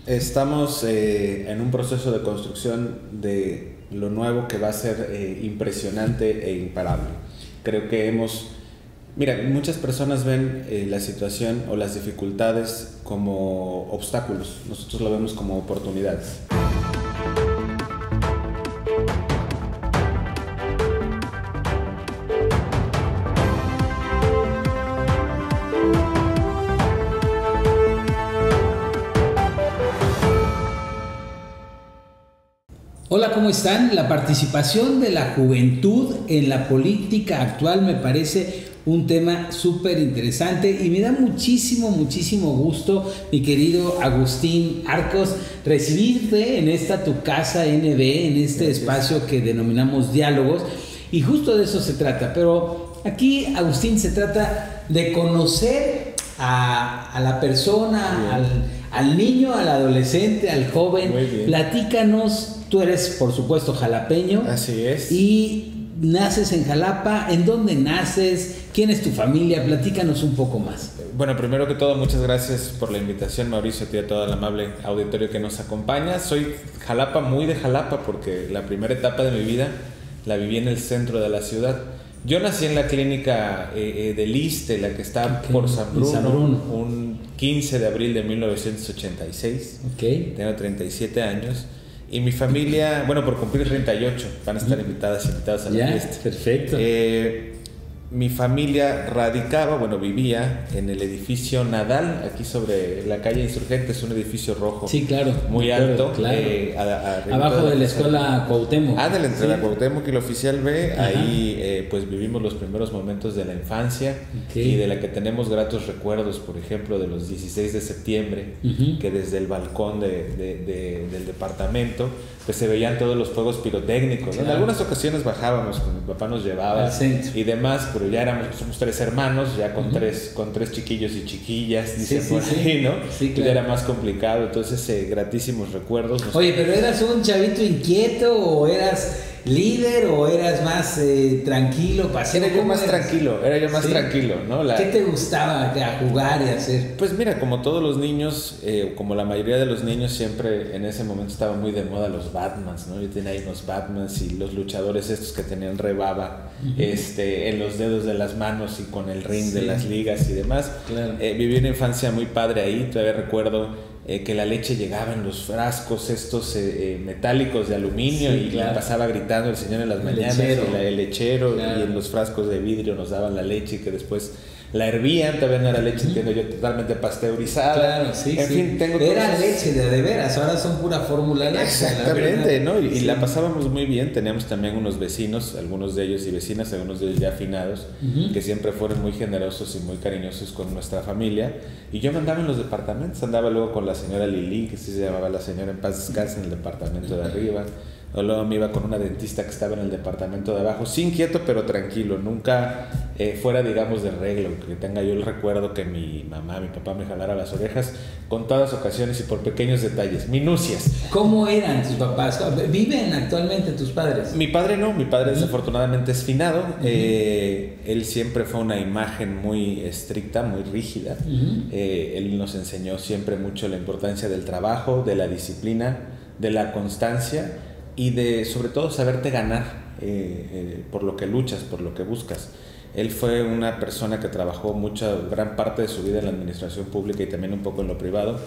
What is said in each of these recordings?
Estamos en un proceso de construcción de lo nuevo que va a ser impresionante e imparable. Creo que mira, muchas personas ven la situación o las dificultades como obstáculos. Nosotros lo vemos como oportunidades. Hola, ¿cómo están? La participación de la juventud en la política actual me parece un tema súper interesante y me da muchísimo gusto, mi querido Agustín Arcos, recibirte en esta tu casa NB, en este espacio que denominamos Diálogos, y justo de eso se trata. Pero aquí, Agustín, se trata de conocer a la persona, al niño, al adolescente, al joven. Muy bien. Platícanos. Tú eres, por supuesto, jalapeño. Así es. Y naces en Jalapa. ¿En dónde naces? ¿Quién es tu familia? Platícanos un poco más. Bueno, primero que todo, muchas gracias por la invitación, Mauricio, y a todo el amable auditorio que nos acompaña. Soy Jalapa, muy de Jalapa, porque la primera etapa de mi vida la viví en el centro de la ciudad. Yo nací en la clínica del ISSSTE, la que está por San Bruno, un 15 de abril de 1986. Tengo 37 años. Y mi familia, bueno, por cumplir 38, van a estar invitados a la fiesta. Perfecto. Mi familia vivía en el edificio Nadal, aquí sobre la calle Insurgentes, un edificio rojo. Sí, claro. Muy alto. Claro. Abajo de la escuela Cuauhtémoc. Entre la Cuauhtémoc y la Oficial B. Ajá. Ahí pues vivimos los primeros momentos de la infancia. Y de la que tenemos gratos recuerdos, por ejemplo, de los 16 de septiembre, que desde el balcón del departamento pues se veían todos los fuegos pirotécnicos. Claro. En algunas ocasiones bajábamos, mi papá nos llevaba y demás, pero ya somos 3 hermanos, ya con tres chiquillos y chiquillas, dicen por ahí, ¿no? Sí, claro. Ya era más complicado, entonces gratísimos recuerdos. Oye, pero ¿eras un chavito inquieto o eras líder o eras más tranquilo? Era yo más tranquilo, ¿no? ¿Qué te gustaba jugar y hacer? Pues mira, como todos los niños, como la mayoría de los niños, siempre en ese momento estaba muy de moda los Batmans, ¿no? Yo tenía ahí unos Batmans y los luchadores estos que tenían rebaba en los dedos de las manos y con el ring de las ligas y demás. Claro. Viví una infancia muy padre ahí, todavía recuerdo que la leche llegaba en los frascos estos metálicos de aluminio y pasaba gritando el señor en las mañanas, el lechero, y en los frascos de vidrio nos daban la leche que después la hervían, todavía no era leche, entiendo yo, totalmente pasteurizada. Claro, en fin, era leche de veras, ahora son pura fórmula láctea. Exactamente, ¿no? Y la pasábamos muy bien. Teníamos también unos vecinos, algunos de ellos y vecinas, algunos de ellos ya afinados, que siempre fueron muy generosos y muy cariñosos con nuestra familia. Y yo me andaba en los departamentos, andaba luego con la señora Lili, que sí se llamaba la señora, en paz descanse, en el departamento de arriba. O luego me iba con una dentista que estaba en el departamento de abajo, sí inquieto pero tranquilo, nunca fuera, digamos, de regla, que tenga yo el recuerdo que mi mamá, mi papá me jalara las orejas contadas ocasiones y por pequeños detalles, minucias. ¿Cómo eran tus papás? ¿Viven actualmente tus padres? Mi padre no, mi padre desafortunadamente es finado. Él siempre fue una imagen muy estricta, muy rígida. Él nos enseñó siempre mucho la importancia del trabajo, de la disciplina, de la constancia y de, sobre todo, saberte ganar por lo que luchas, por lo que buscas. Él fue una persona que trabajó gran parte de su vida en la administración pública y también un poco en lo privado.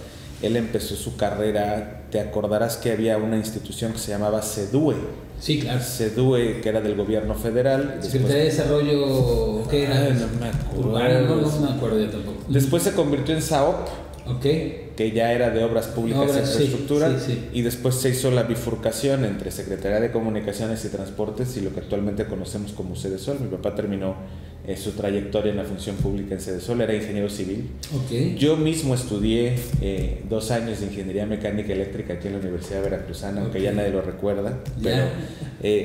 Él empezó su carrera, te acordarás que había una institución que se llamaba CEDUE. Sí, claro. CEDUE, que era del gobierno federal. Secretaría de Desarrollo, ¿qué era? No me acuerdo. No me acuerdo yo tampoco. Después se convirtió en SAOP. Que ya era de obras públicas e infraestructura, y después se hizo la bifurcación entre Secretaría de Comunicaciones y Transportes y lo que actualmente conocemos como Sedesol. Mi papá terminó su trayectoria en la función pública en Sedesol, era ingeniero civil. Yo mismo estudié 2 años de ingeniería mecánica eléctrica aquí en la Universidad Veracruzana, aunque ya nadie lo recuerda, pero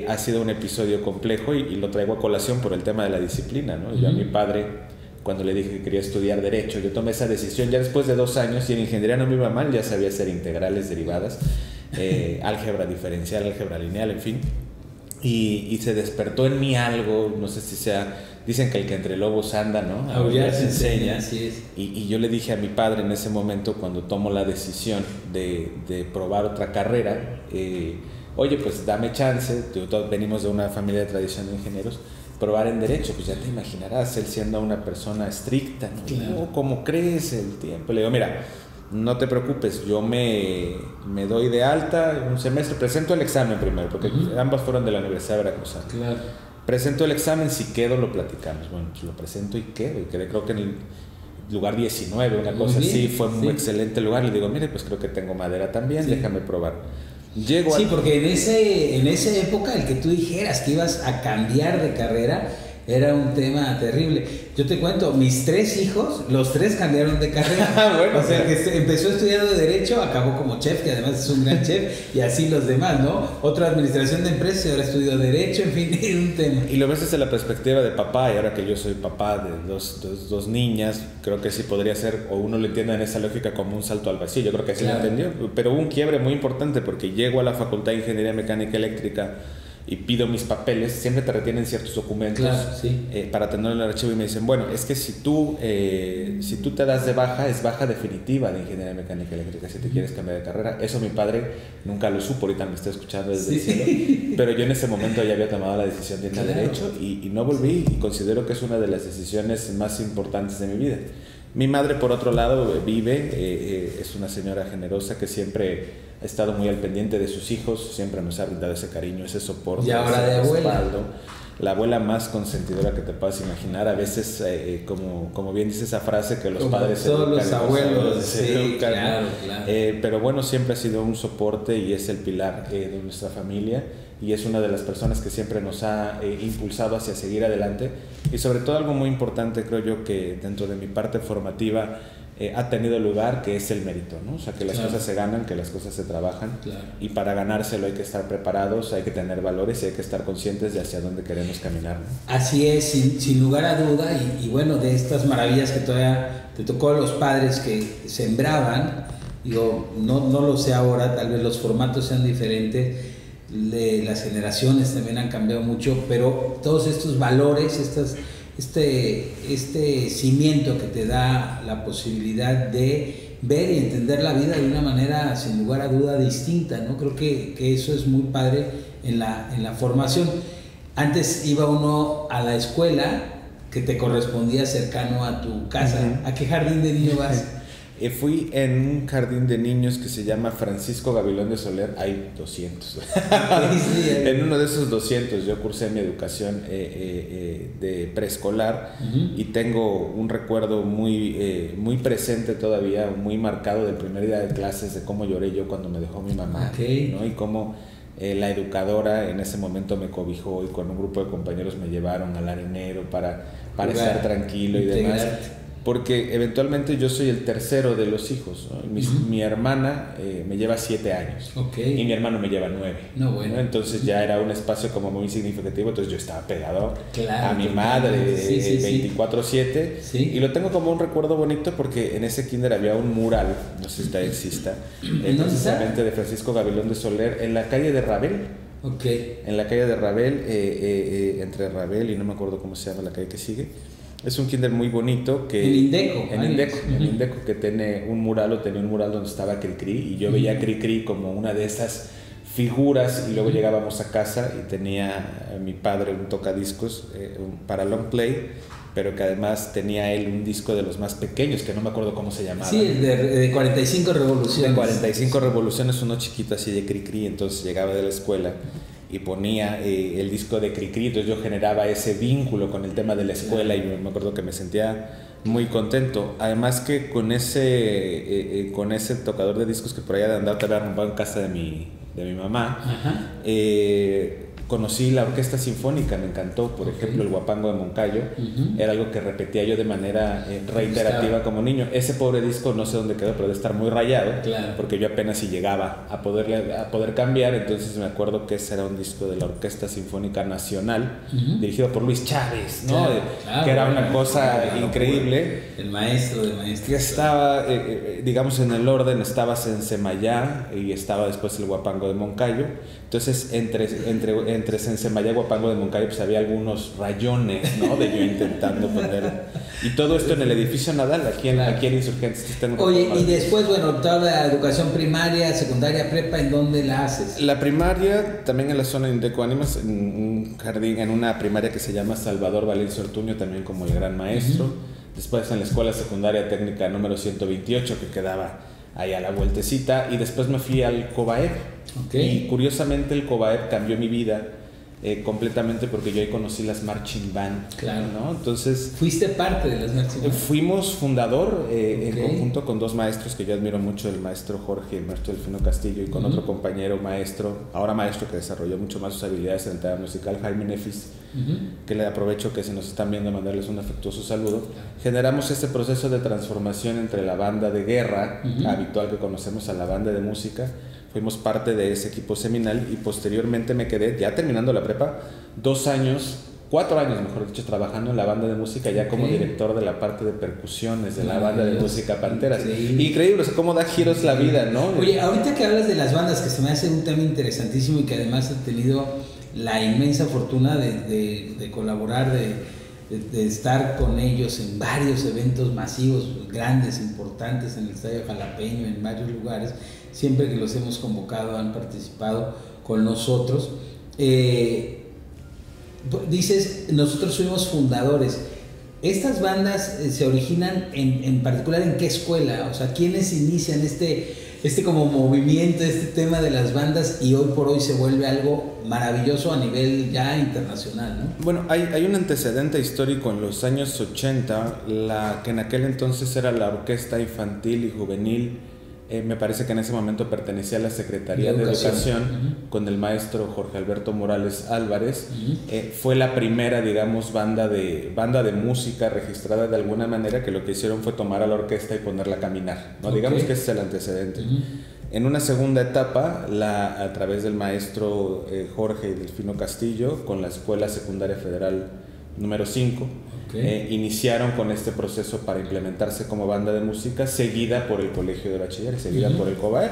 ha sido un episodio complejo y lo traigo a colación por el tema de la disciplina, ¿no? Yo a mi padre, cuando le dije que quería estudiar Derecho, yo tomé esa decisión ya después de 2 años y en ingeniería no me iba mal, ya sabía hacer integrales, derivadas, álgebra diferencial, álgebra lineal, en fin. y se despertó en mí algo, no sé si sea, dicen que el que entre lobos anda, ¿no? Aullar se enseña, así es. Y yo le dije a mi padre en ese momento, cuando tomo la decisión de probar otra carrera, oye, pues dame chance, todos venimos de una familia de tradición de ingenieros, probar en derecho, pues ya te imaginarás, él siendo una persona estricta, ¿no? Claro. No, ¿cómo crees el tiempo? Le digo, mira, no te preocupes, yo me doy de alta un semestre, presento el examen primero, porque ambas fueron de la Universidad de Veracruz. Claro. Presento el examen, si quedo lo platicamos. Bueno, pues lo presento y quedo, y quedé creo que en el lugar 19, una cosa así, fue un excelente lugar. Le digo, mire, pues creo que tengo madera también, déjame probar. Llego porque en esa época el que tú dijeras que ibas a cambiar de carrera era un tema terrible. Yo te cuento, mis 3 hijos, los 3 cambiaron de carrera. Bueno, o sea, que empezó estudiando Derecho, acabó como chef, que además es un gran chef, y así los demás, ¿no? Otra administración de empresas y ahora estudió Derecho, en fin, es un tema. Y lo ves desde la perspectiva de papá, y ahora que yo soy papá de dos niñas, creo que sí podría ser, o uno lo entiende en esa lógica como un salto al vacío. Yo creo que así lo entendió, pero hubo un quiebre muy importante porque llego a la Facultad de Ingeniería Mecánica Eléctrica y pido mis papeles, siempre te retienen ciertos documentos para tenerlo en el archivo y me dicen, bueno, es que si tú te das de baja, es baja definitiva de Ingeniería Mecánica Eléctrica si te quieres cambiar de carrera. Eso mi padre nunca lo supo, ahorita me está escuchando desde el cielo, pero yo en ese momento ya había tomado la decisión de ir a Derecho y no volví, y considero que es una de las decisiones más importantes de mi vida. Mi madre, por otro lado, vive, es una señora generosa que siempre ha estado muy al pendiente de sus hijos, siempre nos ha brindado ese cariño, ese soporte, y ahora ese de abuela. respaldo. La abuela más consentidora que te puedas imaginar. A veces, como bien dice esa frase, que los padres se educan, los abuelos se educan, claro. Pero bueno, siempre ha sido un soporte y es el pilar de nuestra familia, y es una de las personas que siempre nos ha impulsado hacia seguir adelante, y sobre todo algo muy importante, creo yo, que dentro de mi parte formativa ha tenido lugar, que es el mérito, ¿no? O sea, que las cosas se ganan, que las cosas se trabajan, y para ganárselo hay que estar preparados, hay que tener valores y hay que estar conscientes de hacia dónde queremos caminar, ¿no? Así es, sin lugar a duda, y bueno, de estas maravillas que todavía te tocó a los padres que sembraban, digo, no lo sé ahora, tal vez los formatos sean diferentes, las generaciones también han cambiado mucho, pero todos estos valores, este cimiento que te da la posibilidad de ver y entender la vida de una manera sin lugar a duda distinta, ¿no? Creo que eso es muy padre en la formación. Antes iba uno a la escuela que te correspondía cercano a tu casa. ¿A qué jardín de niño vas? Fui en un jardín de niños que se llama Francisco Gavilón de Soler. Hay 200. En uno de esos 200 yo cursé mi educación de preescolar, y tengo un recuerdo muy presente todavía, muy marcado del primer día de clases, de cómo lloré yo cuando me dejó mi mamá, ¿no? Y cómo la educadora en ese momento me cobijó, y con un grupo de compañeros me llevaron al arinero para estar tranquilo y demás. Porque eventualmente yo soy el tercero de los hijos, ¿no? Mi hermana me lleva 7 años, y mi hermano me lleva 9. ¿no? Entonces ya era un espacio como muy significativo, entonces yo estaba pegado a mi madre 24/7, y lo tengo como un recuerdo bonito porque en ese kinder había un mural, no sé si todavía exista, precisamente de Francisco Gavilón de Soler, en la calle de Rabel. En la calle de Rabel, entre Rabel y no me acuerdo cómo se llama la calle que sigue. Es un kinder muy bonito que... En Indeco. En Indeco, que tenía un mural donde estaba Cricri, y yo veía a Cricri como una de esas figuras, y luego llegábamos a casa y tenía mi padre un tocadiscos para long play, pero que además tenía él un disco de los más pequeños, que no me acuerdo cómo se llamaba. Sí, de 45 revoluciones. De 45 revoluciones, uno chiquito así de Cricri. Entonces llegaba de la escuela y ponía el disco de Cricri, entonces yo generaba ese vínculo con el tema de la escuela, y me acuerdo que me sentía muy contento. Además que con ese tocador de discos que por allá de andar te había arrumbado en casa de mi mamá, conocí la orquesta sinfónica, me encantó, por ejemplo, el Huapango de Moncayo, era algo que repetía yo de manera reiterativa como niño. Ese pobre disco no sé dónde quedó, pero debe estar muy rayado, porque yo apenas si llegaba a poder cambiar. Entonces me acuerdo que ese era un disco de la Orquesta Sinfónica Nacional, dirigido por Luis Chávez, ¿no? Que era una cosa increíble. increíble. El maestro de maestros. Que estaba, digamos, en el orden estaba Sensemayá y estaba después el Huapango de Moncayo. Entonces, entre Sensemayá y Huapango de Moncayo, pues había algunos rayones, ¿no? De yo intentando poner. Y todo esto en el edificio Nadal, aquí en Insurgentes. Oye, y después, bueno, toda la educación primaria, secundaria, prepa, ¿en dónde la haces? La primaria, también en la zona de Indeco Ánimas, en un jardín, en una primaria que se llama Salvador Valencia Ortuño, también como el gran maestro. Después en la escuela secundaria técnica número 128, que quedaba ahí a la vueltecita. Y después me fui al COBAEP. Y curiosamente el COBAEP cambió mi vida completamente, porque yo ahí conocí las marching band. Claro. ¿no? Entonces, ¿Fuiste parte de las marching band? Fuimos fundador en conjunto con dos maestros que yo admiro mucho, el maestro Jorge y el maestro Delfino Castillo, y con otro compañero maestro, ahora maestro, que desarrolló mucho más sus habilidades en el tema musical, Jaime Nefis, que le aprovecho que si nos están viendo mandarles un afectuoso saludo. Generamos este proceso de transformación entre la banda de guerra habitual que conocemos a la banda de música. Fuimos parte de ese equipo seminal y posteriormente me quedé, ya terminando la prepa, 4 años mejor dicho, trabajando en la banda de música, ya como director de la parte de percusiones de la banda de música Panteras. Increíble, o sea, cómo da giros la vida, ¿no? Oye, ahorita que hablas de las bandas, que se me hace un tema interesantísimo y que además he tenido la inmensa fortuna de colaborar, de estar con ellos en varios eventos masivos, grandes, importantes, en el Estadio Jalapeño, en varios lugares. Siempre que los hemos convocado han participado con nosotros. Dices, nosotros fuimos fundadores. ¿Estas bandas se originan en particular en qué escuela? O sea, ¿quiénes inician este como movimiento, este tema de las bandas, y hoy por hoy se vuelve algo maravilloso a nivel ya internacional, ¿no? Bueno, hay un antecedente histórico en los años 80, que en aquel entonces era la Orquesta Infantil y Juvenil. Me parece que en ese momento pertenecía a la Secretaría de Educación, con el maestro Jorge Alberto Morales Álvarez. Fue la primera, digamos, banda de música registrada de alguna manera, que lo que hicieron fue tomar a la orquesta y ponerla a caminar, ¿no? Digamos que ese es el antecedente. En una segunda etapa, a través del maestro Jorge y Delfino Castillo, con la Escuela Secundaria Federal número 5, iniciaron con este proceso para implementarse como banda de música, seguida por el Colegio de Bachilleres, seguida por el COBAEP.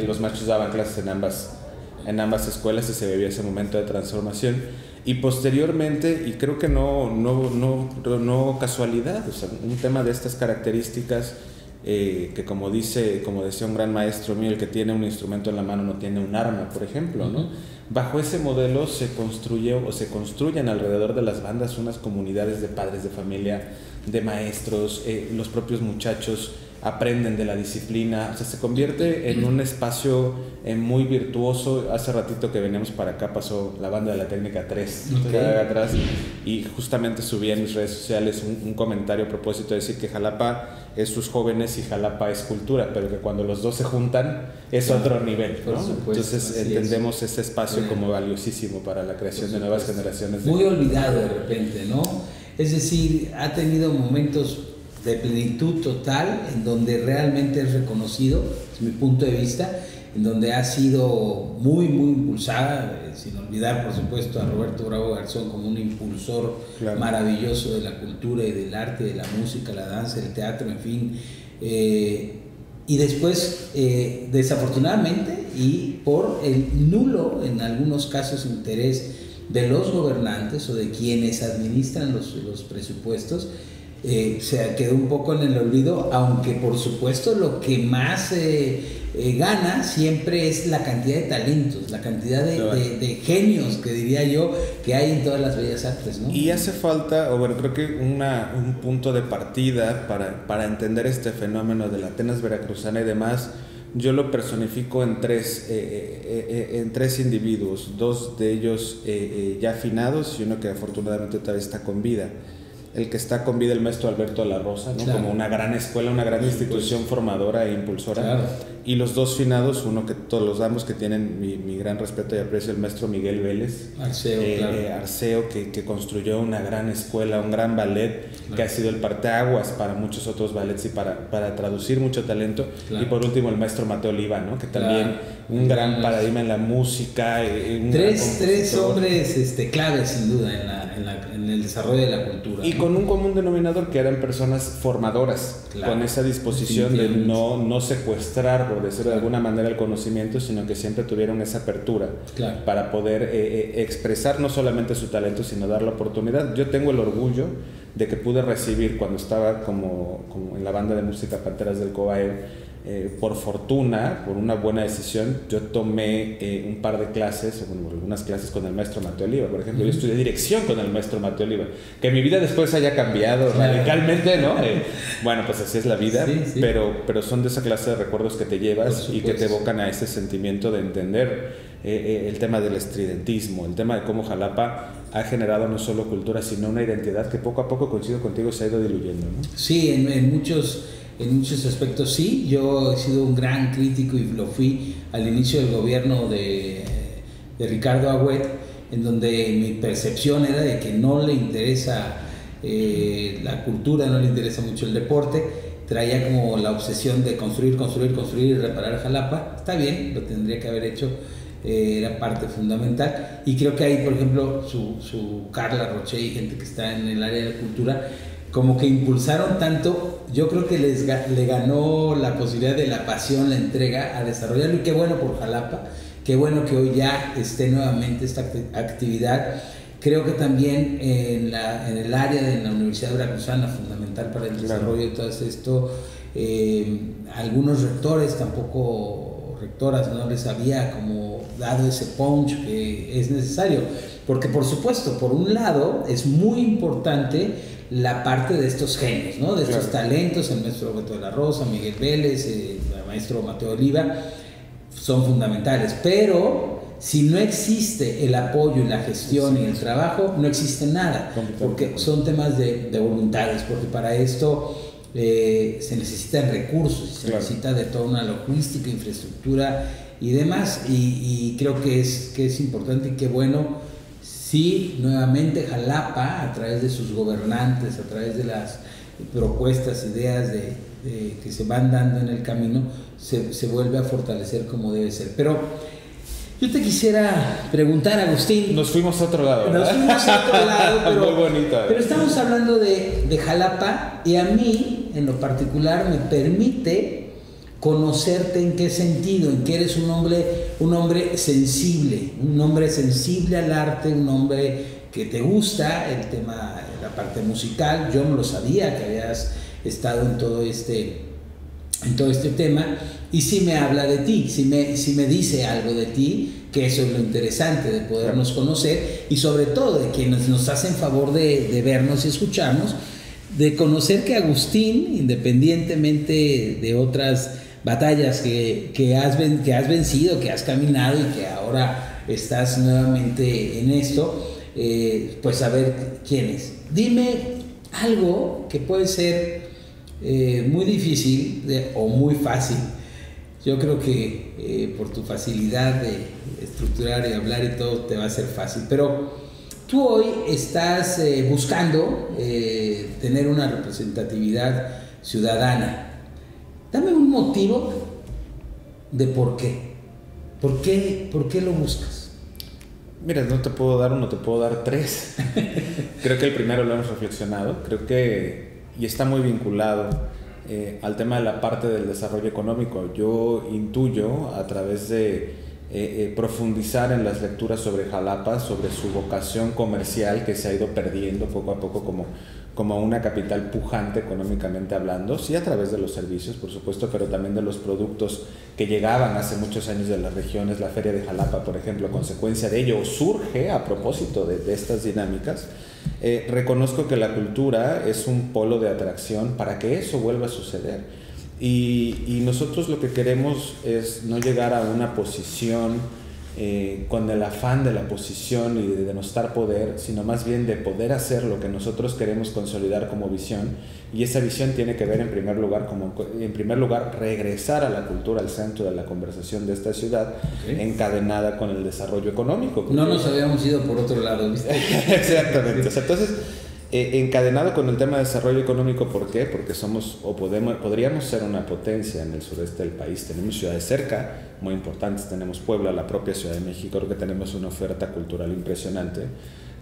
Los maestros daban clases en ambas escuelas y se vivía ese momento de transformación. Y posteriormente, y creo que no casualidad, o sea, un tema de estas características, que como decía un gran maestro mío, el que tiene un instrumento en la mano no tiene un arma, por ejemplo, ¿no? Bajo ese modelo se construyen alrededor de las bandas unas comunidades de padres de familia, de maestros, los propios muchachos aprenden de la disciplina, o sea, se convierte en un espacio muy virtuoso. Hace ratito que veníamos para acá pasó la banda de la técnica 3 atrás, y justamente subí en mis redes sociales un comentario a propósito de decir que Jalapa es sus jóvenes y Jalapa es cultura, pero que cuando los dos se juntan es otro nivel, ¿no? Entonces entendemos ese espacio como valiosísimo para la creación de nuevas generaciones. Muy olvidado de repente, ¿no? Es decir, ha tenido momentos de plenitud total, en donde realmente es reconocido, es mi punto de vista, en donde ha sido muy, muy impulsada, sin olvidar, por supuesto, a Roberto Bravo Garzón como un impulsor maravilloso de la cultura y del arte, de la música, la danza, el teatro, en fin. Y después, desafortunadamente, y por el nulo, en algunos casos, interés de los gobernantes o de quienes administran los presupuestos, se quedó un poco en el olvido, aunque por supuesto lo que más gana siempre es la cantidad de talentos, la cantidad de genios, que diría yo, que hay en todas las bellas artes, ¿no? Y hace falta, o bueno, creo que un punto de partida para entender este fenómeno de la Atenas veracruzana y demás. Yo lo personifico en tres individuos, dos de ellos ya afinados y uno que afortunadamente todavía está con vida. El que está con vida, el maestro Alberto de la Rosa, ¿no? Como una gran escuela, una gran institución formadora e impulsora. Y los dos finados, uno que todos los damos, que tienen mi gran respeto y aprecio, el maestro Miguel Vélez Arceo, que construyó una gran escuela, un gran ballet, que ha sido el parteaguas para muchos otros ballets y para traducir mucho talento. Y por último el maestro Mateo Oliva, ¿no? Que también un gran paradigma en la música, tres hombres claves sin duda en el desarrollo de la cultura. Y con un común denominador que eran personas formadoras, claro, con esa disposición de no secuestrar, por decirlo de alguna manera, el conocimiento, sino que siempre tuvieron esa apertura, claro, para poder expresar no solamente su talento, sino dar la oportunidad. Yo tengo el orgullo de que pude recibir, cuando estaba como en la banda de música Panteras del Cobayo, por fortuna, por una buena decisión, yo tomé un par de clases, bueno, algunas clases con el maestro Mateo Oliva, por ejemplo. Yo estudié dirección con el maestro Mateo Oliva, que mi vida después haya cambiado radicalmente, ¿no? Bueno, pues así es la vida, sí. Pero son de esa clase de recuerdos que te llevas y que te evocan a ese sentimiento de entender el tema del estridentismo, el tema de cómo Jalapa ha generado no solo cultura, sino una identidad que poco a poco, coincido contigo, se ha ido diluyendo, ¿no? Sí, en muchos aspectos sí. Yo he sido un gran crítico y lo fui al inicio del gobierno de Ricardo Agüed, en donde mi percepción era de que no le interesa la cultura, no le interesa mucho el deporte. Traía como la obsesión de construir y reparar Jalapa. Está bien, lo tendría que haber hecho, era parte fundamental. Y creo que ahí, por ejemplo, su Carla Roché y gente que está en el área de cultura, como que impulsaron tanto. Yo creo que le ganó la posibilidad de la pasión, la entrega a desarrollarlo, y qué bueno por Jalapa, qué bueno que hoy ya esté nuevamente esta actividad. Creo que también en el área de la Universidad Veracruzana, fundamental para el desarrollo de todo esto, algunos rectores rectoras no les había como dado ese punch que es necesario, porque por supuesto, por un lado es muy importante la parte de estos genios, ¿no? De estos talentos, el maestro Beto de la Rosa, Miguel Vélez, el maestro Mateo Oliva, son fundamentales, pero si no existe el apoyo y la gestión y el trabajo, no existe nada, porque son temas de voluntades, porque para esto se necesitan recursos, se necesita de toda una logística, infraestructura y demás, y creo que es importante y qué bueno. Sí, nuevamente Jalapa, a través de sus gobernantes, a través de las propuestas, ideas que se van dando en el camino, se vuelve a fortalecer como debe ser. Pero yo te quisiera preguntar, Agustín. Nos fuimos a otro lado, ¿verdad? Nos fuimos a otro lado, pero, muy bonito, pero estamos hablando de Jalapa, y a mí, en lo particular, me permite conocerte. ¿En qué sentido? En que eres un hombre sensible al arte, un hombre que te gusta el tema, la parte musical. Yo no lo sabía que habías estado en todo este tema, y sí me habla de ti, sí me dice algo de ti, que eso es lo interesante de podernos conocer, y sobre todo de quienes nos hacen favor de vernos y escucharnos, de conocer que Agustín, independientemente de otras batallas que has vencido, que has caminado y que ahora estás nuevamente en esto, pues saber quién es. Dime algo que puede ser muy difícil o muy fácil. Yo creo que por tu facilidad de estructurar y hablar y todo te va a ser fácil, pero tú hoy estás buscando tener una representatividad ciudadana. Dame un motivo de por qué. ¿Por qué lo buscas? Mira, no te puedo dar uno, te puedo dar tres. Creo que el primero lo hemos reflexionado. Creo que, y está muy vinculado al tema de la parte del desarrollo económico. Yo intuyo, a través de profundizar en las lecturas sobre Jalapa, sobre su vocación comercial, que se ha ido perdiendo poco a poco como una capital pujante económicamente hablando, sí, a través de los servicios, por supuesto, pero también de los productos que llegaban hace muchos años de las regiones. La Feria de Jalapa, por ejemplo, a consecuencia de ello, surge a propósito de estas dinámicas. Reconozco que la cultura es un polo de atracción para que eso vuelva a suceder. Y nosotros lo que queremos es no llegar a una posición con el afán de la posición y de denostar poder, sino más bien de poder hacer lo que nosotros queremos consolidar como visión. Y esa visión tiene que ver en primer lugar regresar a la cultura al centro de la conversación de esta ciudad, encadenada con el desarrollo económico. No nos habíamos ido por otro lado, ¿viste? Exactamente. O sea, entonces, encadenado con el tema de desarrollo económico, ¿por qué? Porque somos podríamos ser una potencia en el sureste del país. Tenemos ciudades cerca muy importantes, tenemos Puebla, la propia Ciudad de México. Creo que tenemos una oferta cultural impresionante.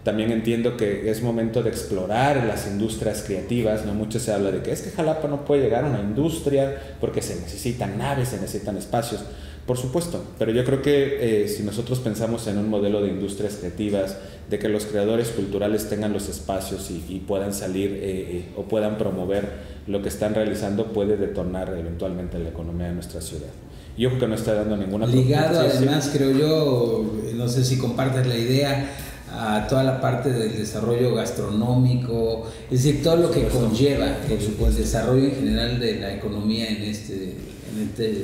También entiendo que es momento de explorar las industrias creativas, ¿no? Mucho se habla de que es que Jalapa no puede llegar a una industria porque se necesitan naves, se necesitan espacios. Por supuesto, pero yo creo que si nosotros pensamos en un modelo de industrias creativas, de que los creadores culturales tengan los espacios y puedan salir o puedan promover lo que están realizando, puede detonar eventualmente la economía de nuestra ciudad. Yo creo que no está dando ninguna ligado además, creo yo, no sé si compartes la idea, a toda la parte del desarrollo gastronómico, es decir, todo lo que conlleva el desarrollo en general de la economía en este...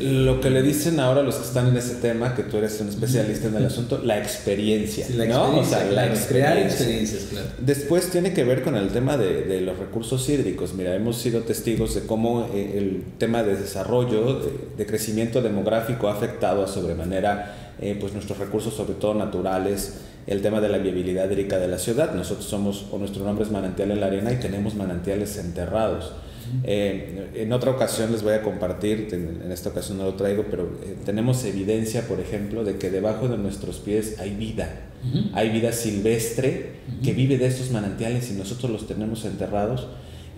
Lo que le dicen ahora los que están en ese tema, que tú eres un especialista en el asunto, la experiencia, sí, la experiencia, ¿no? O sea, la crear experiencias, claro. Después tiene que ver con el tema de los recursos hídricos. Mira, hemos sido testigos de cómo el tema de desarrollo, de crecimiento demográfico ha afectado a sobremanera pues nuestros recursos, sobre todo naturales, el tema de la viabilidad hídrica de la ciudad. Nosotros somos, o nuestro nombre es Manantial en la Arena, y tenemos manantiales enterrados. En otra ocasión les voy a compartir, en esta ocasión no lo traigo, pero tenemos evidencia, por ejemplo, de que debajo de nuestros pies hay vida. Hay vida silvestre que vive de estos manantiales y nosotros los tenemos enterrados,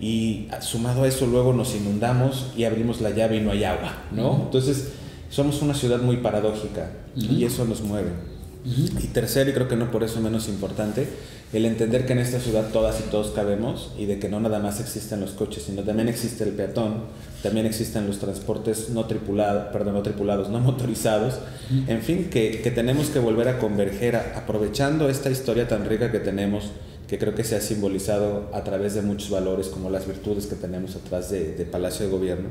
y sumado a eso luego nos inundamos y abrimos la llave y no hay agua, ¿no? Entonces somos una ciudad muy paradójica y eso nos mueve. Y tercero, y creo que no por eso menos importante, el entender que en esta ciudad todas y todos cabemos, y de que no nada más existen los coches, sino también existe el peatón, también existen los transportes no motorizados, en fin, que tenemos que volver a converger aprovechando esta historia tan rica que tenemos, que creo que se ha simbolizado a través de muchos valores, como las virtudes que tenemos atrás de Palacio de Gobierno.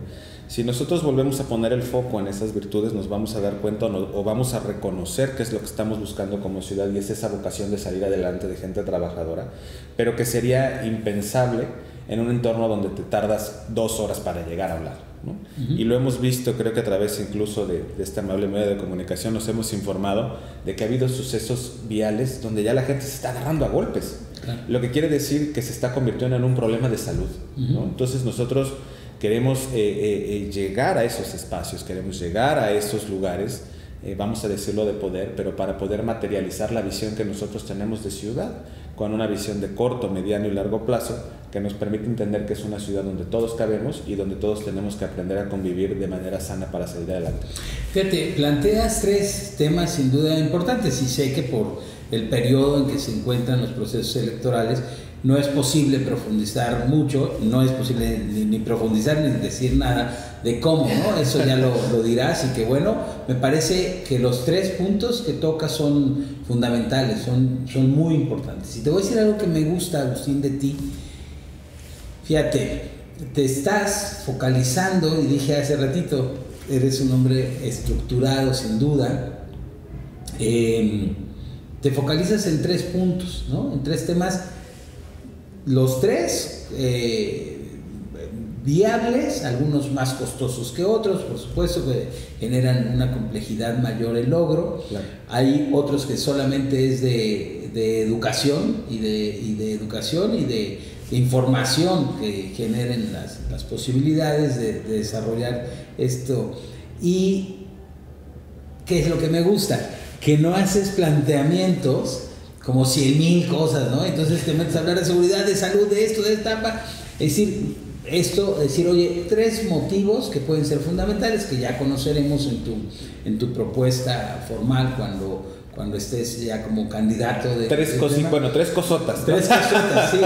Si nosotros volvemos a poner el foco en esas virtudes, nos vamos a dar cuenta o vamos a reconocer qué es lo que estamos buscando como ciudad, y es esa vocación de salir adelante, de gente trabajadora, pero que sería impensable en un entorno donde te tardas 2 horas para llegar a hablar, ¿no? Y lo hemos visto, creo que a través incluso de este amable medio de comunicación nos hemos informado de que ha habido sucesos viales donde ya la gente se está agarrando a golpes. Claro. Lo que quiere decir que se está convirtiendo en un problema de salud, ¿no? Entonces nosotros queremos llegar a esos espacios, queremos llegar a esos lugares, vamos a decirlo, de poder, pero para poder materializar la visión que nosotros tenemos de ciudad, con una visión de corto, mediano y largo plazo, que nos permite entender que es una ciudad donde todos cabemos y donde todos tenemos que aprender a convivir de manera sana para salir adelante. Fíjate, planteas 3 temas sin duda importantes, y sé que por el periodo en que se encuentran los procesos electorales no es posible profundizar mucho, no es posible ni profundizar ni decir nada de cómo, ¿no? Eso ya lo dirás, y que bueno, me parece que los 3 puntos que tocas son fundamentales, son muy importantes. Y te voy a decir algo que me gusta, Agustín, de ti. Fíjate, te estás focalizando, y dije hace ratito, eres un hombre estructurado sin duda, te focalizas en 3 puntos, ¿no? En 3 temas, los 3 viables, algunos más costosos que otros, por supuesto, que generan una complejidad mayor el logro. Claro. Hay otros que solamente es de educación y de información que generen las posibilidades de desarrollar esto. Y ¿qué es lo que me gusta? Que no haces planteamientos como 100,000 cosas, ¿no? Entonces te metes a hablar de seguridad, de salud, de esto, de etapa. Es decir, oye, 3 motivos que pueden ser fundamentales, que ya conoceremos en tu propuesta formal cuando estés ya como candidato de... 3 cosotas. 3 cosotas, sí,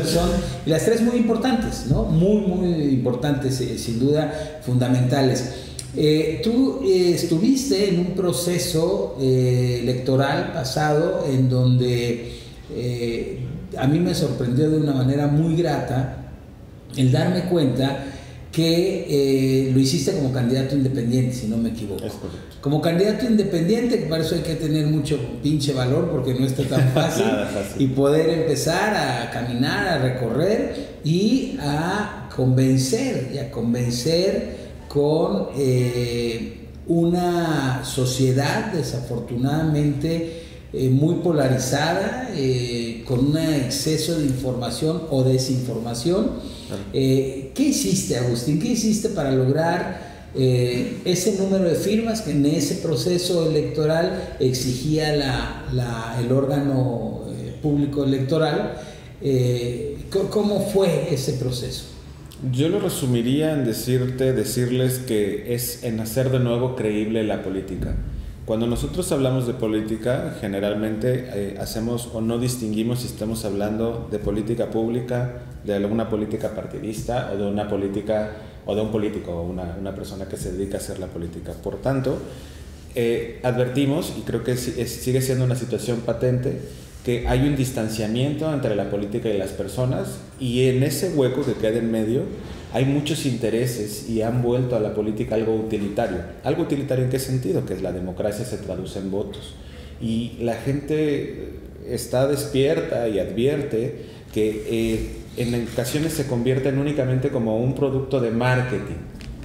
son y las 3 muy importantes, ¿no? Muy, muy importantes, sin duda, fundamentales. Tú estuviste en un proceso electoral pasado en donde a mí me sorprendió de una manera muy grata el darme cuenta que lo hiciste como candidato independiente, si no me equivoco. Es correcto. Como candidato independiente, que para eso hay que tener mucho pinche valor, porque no está tan fácil, y poder empezar a caminar, a recorrer y a convencer con una sociedad desafortunadamente muy polarizada, con un exceso de información o desinformación. ¿Qué hiciste, Agustín? ¿Qué hiciste para lograr ese número de firmas que en ese proceso electoral exigía el órgano público electoral. ¿Cómo fue ese proceso? Yo lo resumiría en decirles que es en hacer de nuevo creíble la política. Cuando nosotros hablamos de política, generalmente hacemos o no distinguimos si estamos hablando de política pública, de alguna política partidista o de una política o de un político o una persona que se dedica a hacer la política. Por tanto, advertimos, y creo que sigue siendo una situación patente, que hay un distanciamiento entre la política y las personas, y en ese hueco que queda en medio hay muchos intereses y han vuelto a la política algo utilitario. ¿Algo utilitario en qué sentido? Que la democracia se traduce en votos. Y la gente está despierta y advierte que en ocasiones se convierten únicamente como un producto de marketing.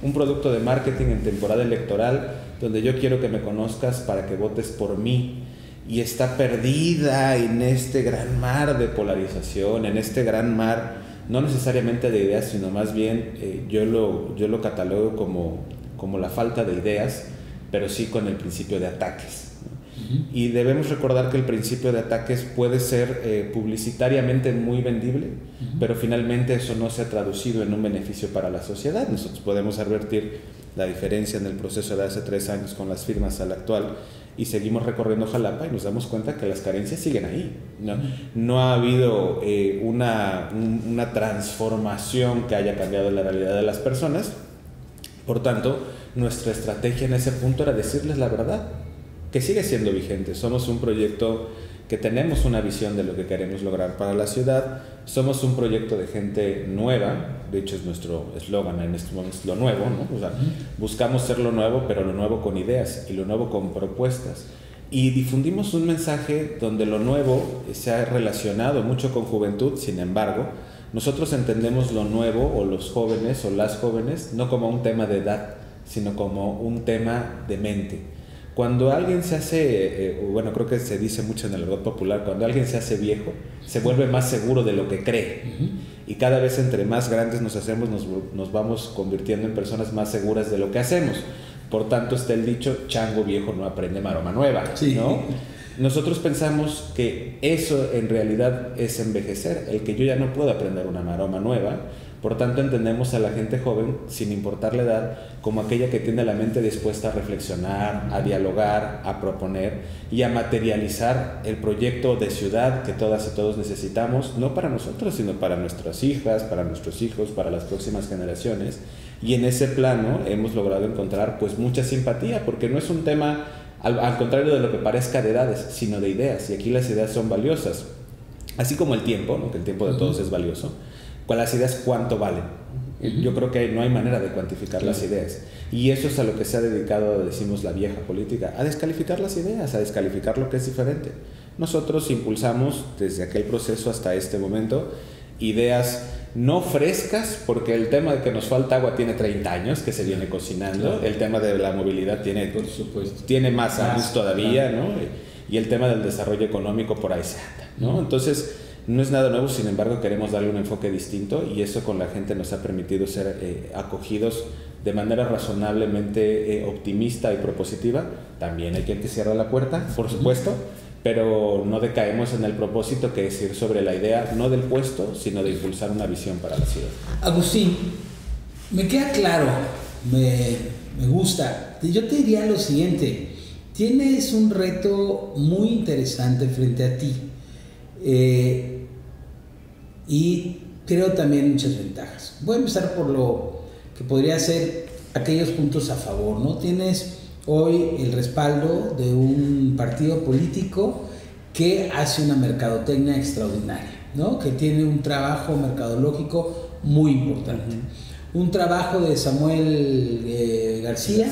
Un producto de marketing en temporada electoral, donde yo quiero que me conozcas para que votes por mí. Y está perdida en este gran mar de polarización, en este gran mar, no necesariamente de ideas, sino más bien yo lo catalogo como la falta de ideas, pero sí con el principio de ataques. Y debemos recordar que el principio de ataques puede ser publicitariamente muy vendible, pero finalmente eso no se ha traducido en un beneficio para la sociedad. Nosotros podemos advertir la diferencia en el proceso de hace 3 años con las firmas al actual, y seguimos recorriendo Jalapa y nos damos cuenta que las carencias siguen ahí. No ha habido una transformación que haya cambiado la realidad de las personas. Por tanto, nuestra estrategia en ese punto era decirles la verdad, que sigue siendo vigente. Somos un proyecto que tenemos una visión de lo que queremos lograr para la ciudad. Somos un proyecto de gente nueva, de hecho es nuestro eslogan en este momento, es lo nuevo, ¿no? O sea, buscamos ser lo nuevo, pero lo nuevo con ideas y lo nuevo con propuestas. Y difundimos un mensaje donde lo nuevo se ha relacionado mucho con juventud. Sin embargo, nosotros entendemos lo nuevo o los jóvenes o las jóvenes no como un tema de edad, sino como un tema de mente. Cuando alguien se hace, bueno, creo que se dice mucho en el argot popular, cuando alguien se hace viejo, se vuelve más seguro de lo que cree. Y cada vez entre más grandes nos hacemos, nos vamos convirtiendo en personas más seguras de lo que hacemos. Por tanto, está el dicho, chango viejo no aprende maroma nueva, ¿no? Nosotros pensamos que eso en realidad es envejecer, el que yo ya no puedo aprender una maroma nueva. Por tanto, entendemos a la gente joven, sin importar la edad, como aquella que tiene la mente dispuesta a reflexionar, a dialogar, a proponer y a materializar el proyecto de ciudad que todas y todos necesitamos, no para nosotros, sino para nuestras hijas, para nuestros hijos, para las próximas generaciones. Y en ese plano hemos logrado encontrar pues mucha simpatía, porque no es un tema, al contrario de lo que parezca, de edades, sino de ideas. Y aquí las ideas son valiosas. Así como el tiempo, ¿no? Que el tiempo de todos es valioso. Con las ideas, ¿cuánto valen? Yo creo que no hay manera de cuantificar las ideas. Y eso es a lo que se ha dedicado, decimos, la vieja política, a descalificar las ideas, a descalificar lo que es diferente. Nosotros impulsamos, desde aquel proceso hasta este momento, ideas no frescas, porque el tema de que nos falta agua tiene 30 años que se viene cocinando, el tema de la movilidad tiene más años todavía, ¿no? Y el tema del desarrollo económico por ahí se anda, ¿no? Entonces, no es nada nuevo, sin embargo queremos darle un enfoque distinto, y eso con la gente nos ha permitido ser acogidos de manera razonablemente optimista y propositiva. También hay quien te cierra la puerta, por supuesto, pero no decaemos en el propósito, que es ir sobre la idea no del puesto, sino de impulsar una visión para la ciudad. Agustín, me queda claro, me gusta. Yo te diría lo siguiente: tienes un reto muy interesante frente a ti. Y creo también muchas ventajas. Voy a empezar por lo que podría ser aquellos puntos a favor, ¿no? Tienes hoy el respaldo de un partido político que hace una mercadotecnia extraordinaria, ¿no? Que tiene un trabajo mercadológico muy importante. Un trabajo de Samuel García,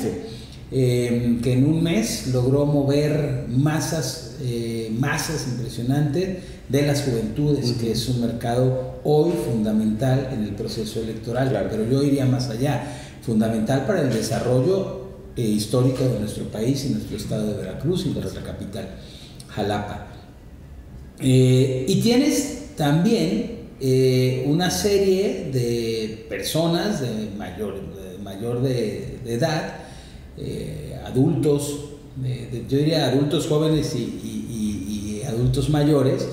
que en un mes logró mover masas impresionantes de las juventudes, que es un mercado hoy fundamental en el proceso electoral, pero yo iría más allá, fundamental para el desarrollo histórico de nuestro país y nuestro estado de Veracruz y nuestra capital, Jalapa. Y tienes también una serie de personas de mayor de edad, adultos, yo diría adultos jóvenes y adultos mayores,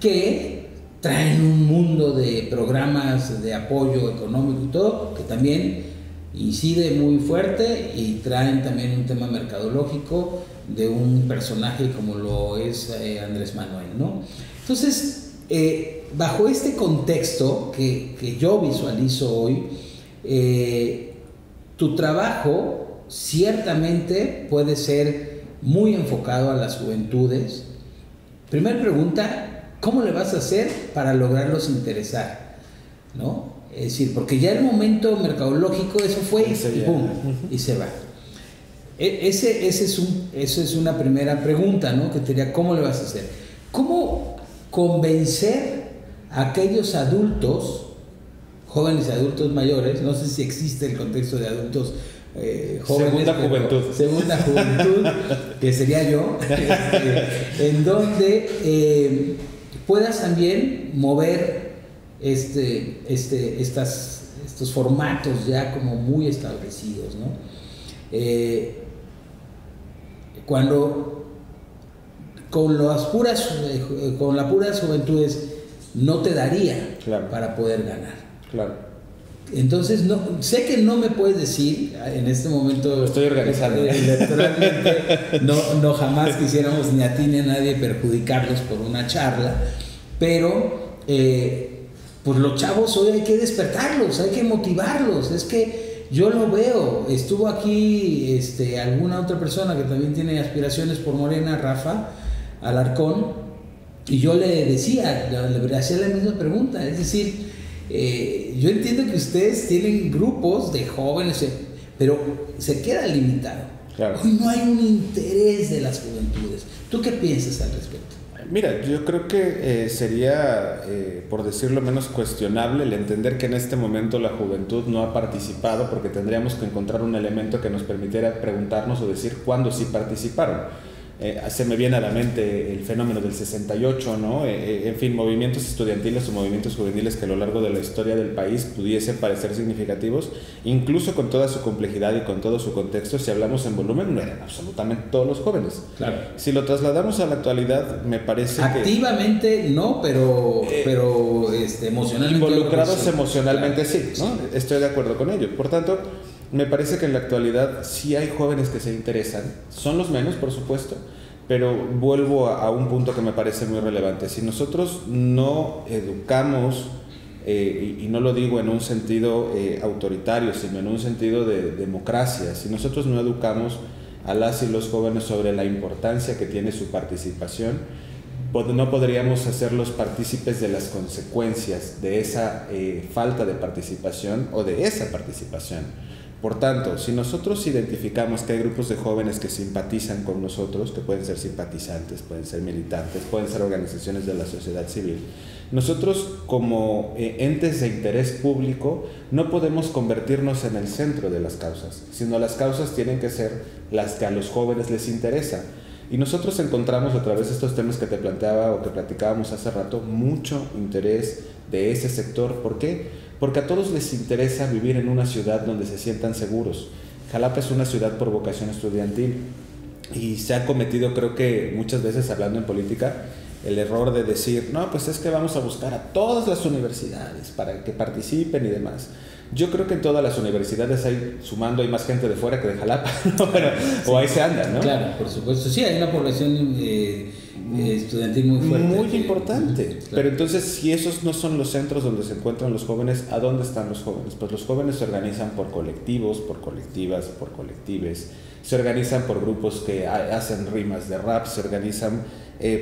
que traen un mundo de programas de apoyo económico y todo, que también incide muy fuerte, y traen también un tema mercadológico de un personaje como lo es Andrés Manuel, ¿no? Entonces, bajo este contexto que yo visualizo hoy, tu trabajo ciertamente puede ser muy enfocado a las juventudes. Primera pregunta, ¿cómo le vas a hacer para lograrlos interesar? ¿No? Es decir, porque ya el momento mercadológico, eso fue y ¡pum! Y se va. Esa es una primera pregunta, ¿no? Que te diría, ¿cómo le vas a hacer? ¿Cómo convencer a aquellos adultos, jóvenes y adultos mayores, no sé si existe el contexto de adultos jóvenes, segunda juventud, que sería yo, en donde puedas también mover estos formatos ya como muy establecidos, ¿no? Cuando con la puras juventudes no te daría, claro, para poder ganar. Claro. Entonces, sé que no me puedes decir en este momento. Estoy organizando. Electoralmente, no jamás quisiéramos ni a ti ni a nadie perjudicarlos por una charla, pero pues los chavos hoy hay que despertarlos, hay que motivarlos. Es que yo lo veo. Estuvo aquí alguna otra persona que también tiene aspiraciones por Morena, Rafa Alarcón, y yo le decía, le hacía la misma pregunta, es decir, yo entiendo que ustedes tienen grupos de jóvenes, pero se queda limitado. Claro. Hoy no hay un interés de las juventudes. ¿Tú qué piensas al respecto? Mira, yo creo que sería, por decirlo menos, cuestionable el entender que en este momento la juventud no ha participado, porque tendríamos que encontrar un elemento que nos permitiera preguntarnos o decir cuándo sí participaron. Se me viene a la mente el fenómeno del 68, ¿no? En fin, movimientos estudiantiles o movimientos juveniles que a lo largo de la historia del país pudiesen parecer significativos, incluso con toda su complejidad y con todo su contexto. Si hablamos en volumen, no eran absolutamente todos los jóvenes. Claro. Si lo trasladamos a la actualidad, me parece activamente no, pero emocionalmente. involucrados emocionalmente, claro, sí, ¿no? Sí. Estoy de acuerdo con ello. Por tanto, me parece que en la actualidad sí hay jóvenes que se interesan, son los menos, por supuesto, pero vuelvo a un punto que me parece muy relevante. Si nosotros no educamos, y no lo digo en un sentido autoritario, sino en un sentido de democracia, si nosotros no educamos a las y los jóvenes sobre la importancia que tiene su participación, no podríamos hacerlos partícipes de las consecuencias de esa falta de participación o de esa participación. Por tanto, si nosotros identificamos que hay grupos de jóvenes que simpatizan con nosotros, que pueden ser simpatizantes, pueden ser militantes, pueden ser organizaciones de la sociedad civil, nosotros como entes de interés público no podemos convertirnos en el centro de las causas, sino las causas tienen que ser las que a los jóvenes les interesan. Y nosotros encontramos a través de estos temas que te planteaba o que platicábamos hace rato, mucho interés de ese sector. ¿Por qué? Porque a todos les interesa vivir en una ciudad donde se sientan seguros. Jalapa es una ciudad por vocación estudiantil y se ha cometido, creo que muchas veces hablando en política, el error de decir, no, pues es que vamos a buscar a todas las universidades para que participen y demás. Yo creo que en todas las universidades hay más gente de fuera que de Jalapa, ¿no? Pero, sí, o ahí se andan, ¿no? Claro, por supuesto. Sí, hay una población estudiantil muy fuerte. Muy importante. Claro. Pero entonces, si esos no son los centros donde se encuentran los jóvenes, ¿a dónde están los jóvenes? Pues los jóvenes se organizan por colectivos, por colectivas, por colectives. Se organizan por grupos que hacen rimas de rap, se organizan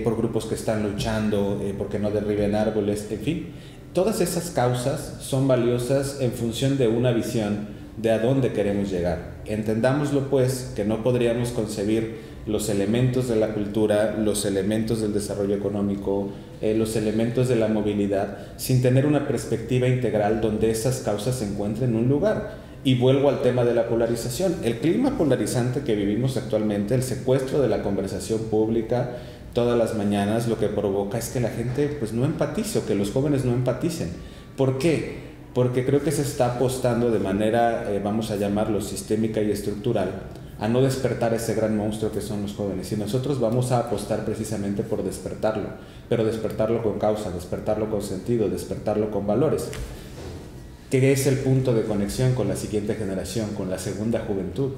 por grupos que están luchando porque no derriben árboles, en fin. Todas esas causas son valiosas en función de una visión de a dónde queremos llegar. Entendámoslo pues que no podríamos concebir los elementos de la cultura, los elementos del desarrollo económico, los elementos de la movilidad, sin tener una perspectiva integral donde esas causas se encuentren en un lugar. Y vuelvo al tema de la polarización. El clima polarizante que vivimos actualmente, el secuestro de la conversación pública, todas las mañanas, lo que provoca es que la gente pues no empatice, o que los jóvenes no empaticen. ¿Por qué? Porque creo que se está apostando de manera, vamos a llamarlo sistémica y estructural, a no despertar ese gran monstruo que son los jóvenes. Y nosotros vamos a apostar precisamente por despertarlo, pero despertarlo con causa, despertarlo con sentido, despertarlo con valores, que es el punto de conexión con la siguiente generación, con la segunda juventud.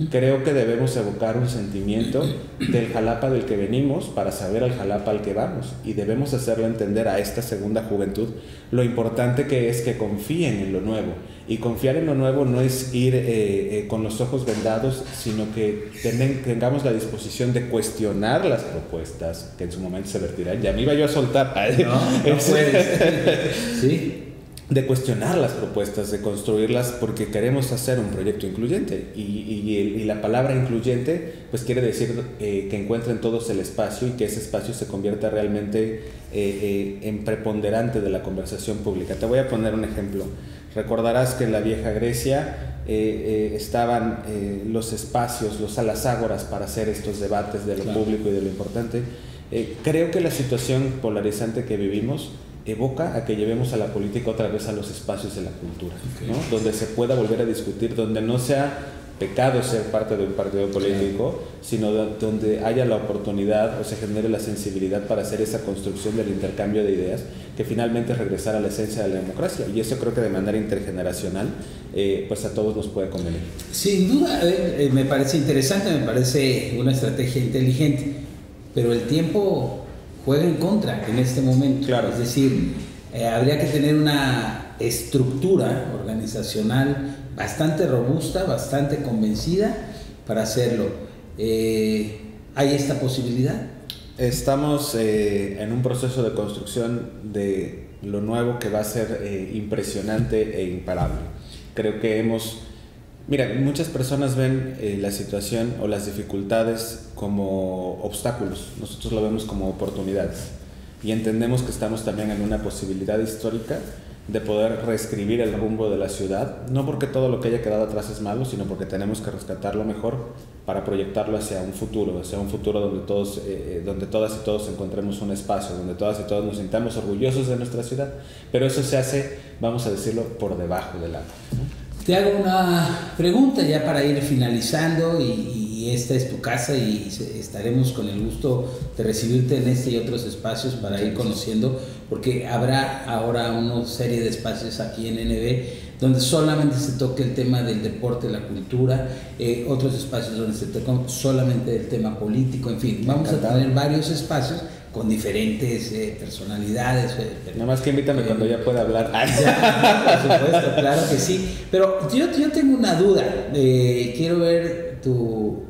Creo que debemos evocar un sentimiento del Jalapa del que venimos para saber al Jalapa al que vamos, y debemos hacerle entender a esta segunda juventud lo importante que es que confíen en lo nuevo. Y confiar en lo nuevo no es ir con los ojos vendados, sino que tengamos la disposición de cuestionar las propuestas que en su momento se vertirán. Ya me iba yo a soltar. No puedes. Sí. De cuestionar las propuestas, de construirlas, porque queremos hacer un proyecto incluyente, y la palabra incluyente pues quiere decir que encuentren todos el espacio, y que ese espacio se convierta realmente en preponderante de la conversación pública. Te voy a poner un ejemplo. Recordarás que en la vieja Grecia estaban los espacios, las ágoras para hacer estos debates de lo público y de lo importante. Creo que la situación polarizante que vivimos evoca a que llevemos a la política otra vez a los espacios de la cultura, ¿no? Donde se pueda volver a discutir, donde no sea pecado ser parte de un partido político, sino donde haya la oportunidad o se genere la sensibilidad para hacer esa construcción del intercambio de ideas, que finalmente regresar a la esencia de la democracia. Y eso creo que de manera intergeneracional pues a todos nos puede convenir. Sin duda, me parece interesante, me parece una estrategia inteligente, pero el tiempo juega en contra en este momento. Claro. Es decir, habría que tener una estructura organizacional bastante robusta, bastante convencida para hacerlo. ¿Hay esta posibilidad? Estamos en un proceso de construcción de lo nuevo que va a ser impresionante e imparable. Creo que mira, muchas personas ven la situación o las dificultades como obstáculos. Nosotros lo vemos como oportunidades, y entendemos que estamos también en una posibilidad histórica de poder reescribir el rumbo de la ciudad, no porque todo lo que haya quedado atrás es malo, sino porque tenemos que rescatarlo mejor para proyectarlo hacia un futuro donde donde todas y todos encontremos un espacio, donde todas y todos nos sintamos orgullosos de nuestra ciudad. Pero eso se hace, vamos a decirlo, por debajo del agua, ¿no? Te hago una pregunta ya para ir finalizando, y esta es tu casa, y estaremos con el gusto de recibirte en este y otros espacios para ir conociendo, porque habrá ahora una serie de espacios aquí en NB donde solamente se toque el tema del deporte, la cultura, otros espacios donde se toca solamente el tema político, en fin, vamos a tener varios espacios con diferentes personalidades. Nada más que invítame cuando ya pueda hablar. Ya, por supuesto, claro que sí. Pero yo tengo una duda. Quiero ver tu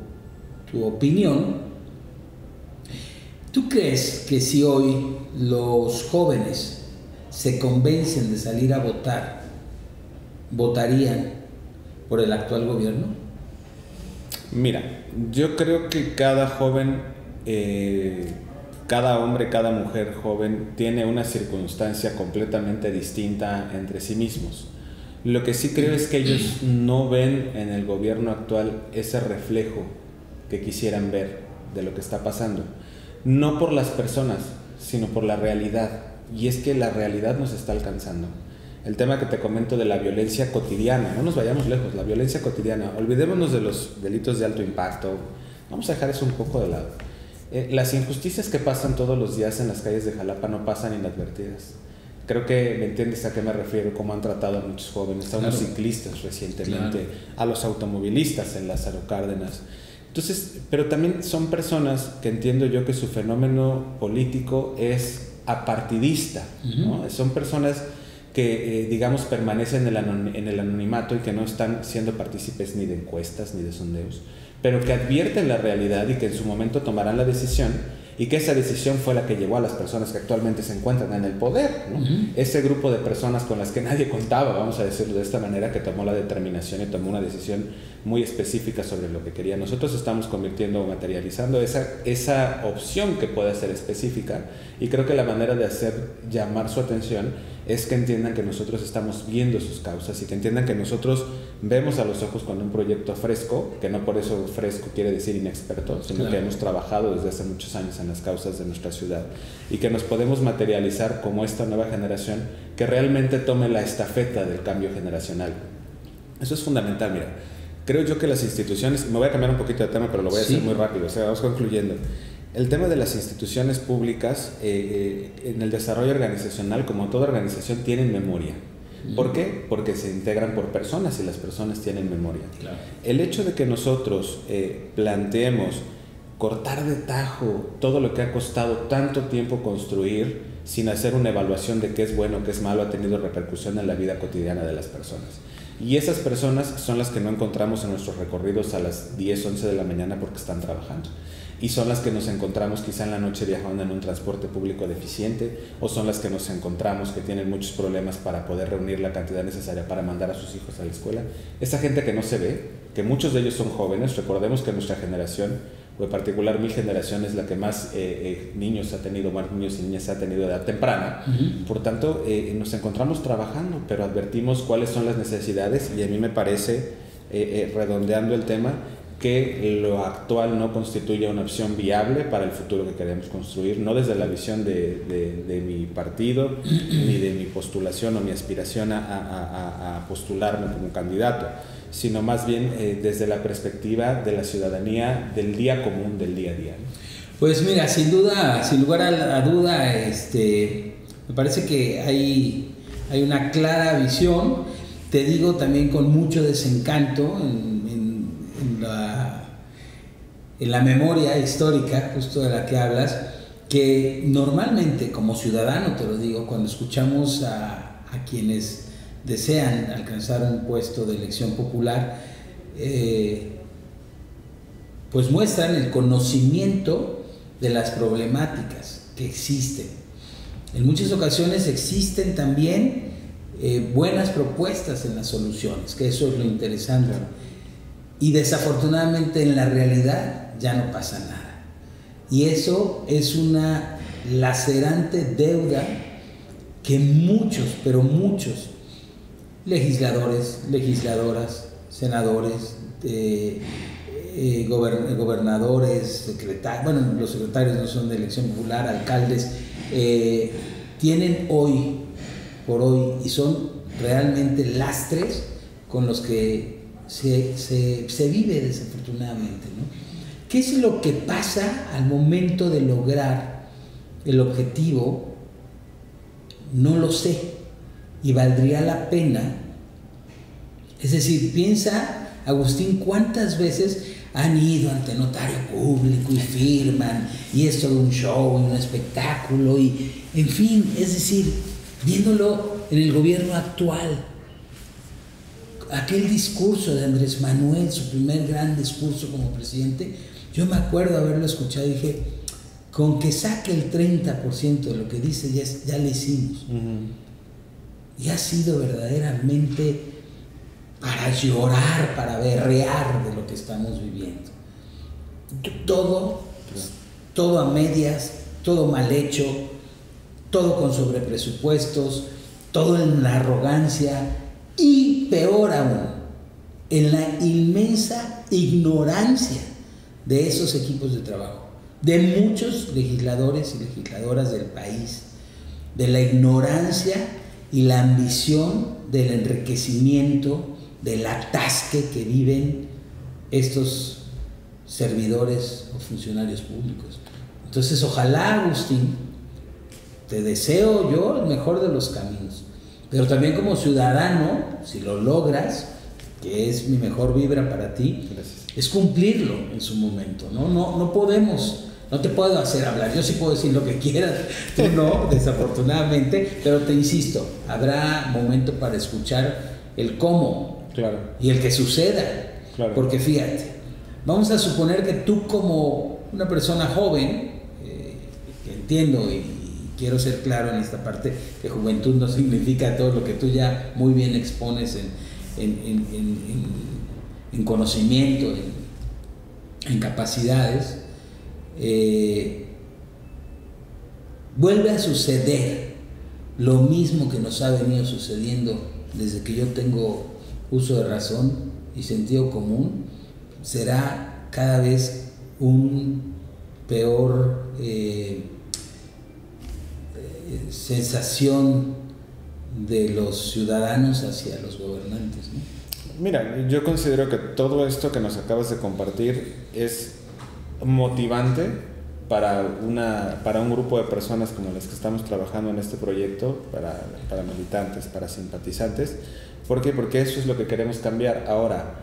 opinión. ¿Tú crees que si hoy los jóvenes se convencen de salir a votar, votarían por el actual gobierno? Mira, yo creo que cada joven, cada hombre, cada mujer joven tiene una circunstancia completamente distinta entre sí mismos. Lo que sí creo es que ellos no ven en el gobierno actual ese reflejo que quisieran ver de lo que está pasando. No por las personas, sino por la realidad. Y es que la realidad nos está alcanzando. El tema que te comento de la violencia cotidiana, no nos vayamos lejos, la violencia cotidiana, olvidémonos de los delitos de alto impacto, vamos a dejar eso un poco de lado. Las injusticias que pasan todos los días en las calles de Jalapa no pasan inadvertidas. Creo que me entiendes a qué me refiero, cómo han tratado a muchos jóvenes, a unos ciclistas recientemente, a los automovilistas en Lázaro Cárdenas. Entonces, pero también son personas que entiendo yo que su fenómeno político es apartidista, ¿no? Son personas que, digamos, permanecen en el anonimato y que no están siendo partícipes ni de encuestas ni de sondeos, pero que advierten la realidad y que en su momento tomarán la decisión, y que esa decisión fue la que llevó a las personas que actualmente se encuentran en el poder, ¿no? Ese grupo de personas con las que nadie contaba, vamos a decirlo de esta manera, que tomó la determinación y tomó una decisión muy específica sobre lo que quería. Nosotros estamos convirtiendo o materializando esa opción que puede ser específica, y creo que la manera de hacer llamar su atención es que entiendan que nosotros estamos viendo sus causas, y que entiendan que nosotros vemos a los ojos con un proyecto fresco, que no por eso fresco quiere decir inexperto, sino que hemos trabajado desde hace muchos años en las causas de nuestra ciudad, y que nos podemos materializar como esta nueva generación que realmente tome la estafeta del cambio generacional. Eso es fundamental. Mira, Creo yo que las instituciones, me voy a cambiar un poquito de tema, pero lo voy a hacer muy rápido, o sea, vamos concluyendo. El tema de las instituciones públicas en el desarrollo organizacional, como toda organización, tienen memoria. ¿Por qué? Porque se integran por personas y las personas tienen memoria. Claro. El hecho de que nosotros planteemos cortar de tajo todo lo que ha costado tanto tiempo construir sin hacer una evaluación de qué es bueno, qué es malo, ha tenido repercusión en la vida cotidiana de las personas. Y esas personas son las que no encontramos en nuestros recorridos a las 10, 11 de la mañana porque están trabajando. Y son las que nos encontramos quizá en la noche viajando en un transporte público deficiente, o son las que nos encontramos que tienen muchos problemas para poder reunir la cantidad necesaria para mandar a sus hijos a la escuela. Esa gente que no se ve, que muchos de ellos son jóvenes, recordemos que nuestra generación, o en particular mi generación, es la que más niños ha tenido, más niños y niñas ha tenido de edad temprana. Por tanto, nos encontramos trabajando, pero advertimos cuáles son las necesidades, y a mí me parece, redondeando el tema, que lo actual no constituye una opción viable para el futuro que queremos construir, no desde la visión de mi partido, ni de mi postulación o mi aspiración a postularme como candidato, sino más bien desde la perspectiva de la ciudadanía, del día común, del día a día, ¿no? Pues mira, sin duda, sin lugar a duda, me parece que hay una clara visión. Te digo también con mucho desencanto en la memoria histórica, justo de la que hablas, que normalmente como ciudadano, te lo digo, cuando escuchamos a quienes desean alcanzar un puesto de elección popular, pues muestran el conocimiento de las problemáticas que existen. En muchas ocasiones existen también buenas propuestas en las soluciones, que eso es lo interesante. Y desafortunadamente en la realidad ya no pasa nada. Y eso es una lacerante deuda que muchos, pero muchos legisladores, legisladoras, senadores, gobernadores, secretarios, bueno, los secretarios no son de elección popular, alcaldes, tienen hoy por hoy, y son realmente lastres con los que se vive desafortunadamente, ¿no? ¿Qué es lo que pasa al momento de lograr el objetivo? No lo sé, y valdría la pena. Es decir, piensa, Agustín, cuántas veces han ido ante notario público y firman, y es todo un show, un espectáculo, y en fin, es decir, viéndolo en el gobierno actual, aquel discurso de Andrés Manuel, su primer gran discurso como presidente, yo me acuerdo haberlo escuchado y dije, con que saque el 30% de lo que dice, ya le hicimos. Y ha sido verdaderamente para llorar, para berrear de lo que estamos viviendo. Todo a medias, todo mal hecho, todo con sobrepresupuestos, todo en la arrogancia, y peor aún, en la inmensa ignorancia de esos equipos de trabajo, de muchos legisladores y legisladoras del país, de la ignorancia y la ambición del enriquecimiento, del atasque que viven estos servidores o funcionarios públicos. Entonces, ojalá, Agustín, te deseo yo el mejor de los caminos, pero también como ciudadano, si lo logras, que es mi mejor vibra para ti, gracias, es cumplirlo en su momento, ¿no? No podemos, no te puedo hacer hablar, yo sí puedo decir lo que quieras, tú no, desafortunadamente, pero te insisto, habrá momento para escuchar el cómo, claro, y el que suceda, claro. Porque fíjate, vamos a suponer que tú como una persona joven, que entiendo y quiero ser claro en esta parte, que juventud no significa todo lo que tú ya muy bien expones en conocimiento, en capacidades, vuelve a suceder lo mismo que nos ha venido sucediendo desde que yo tengo uso de razón y sentido común, será cada vez un peor sensación de los ciudadanos hacia los gobernantes, ¿no? Mira, yo considero que todo esto que nos acabas de compartir es motivante para un grupo de personas como las que estamos trabajando en este proyecto, para militantes, para simpatizantes. ¿Por qué? Porque eso es lo que queremos cambiar. Ahora,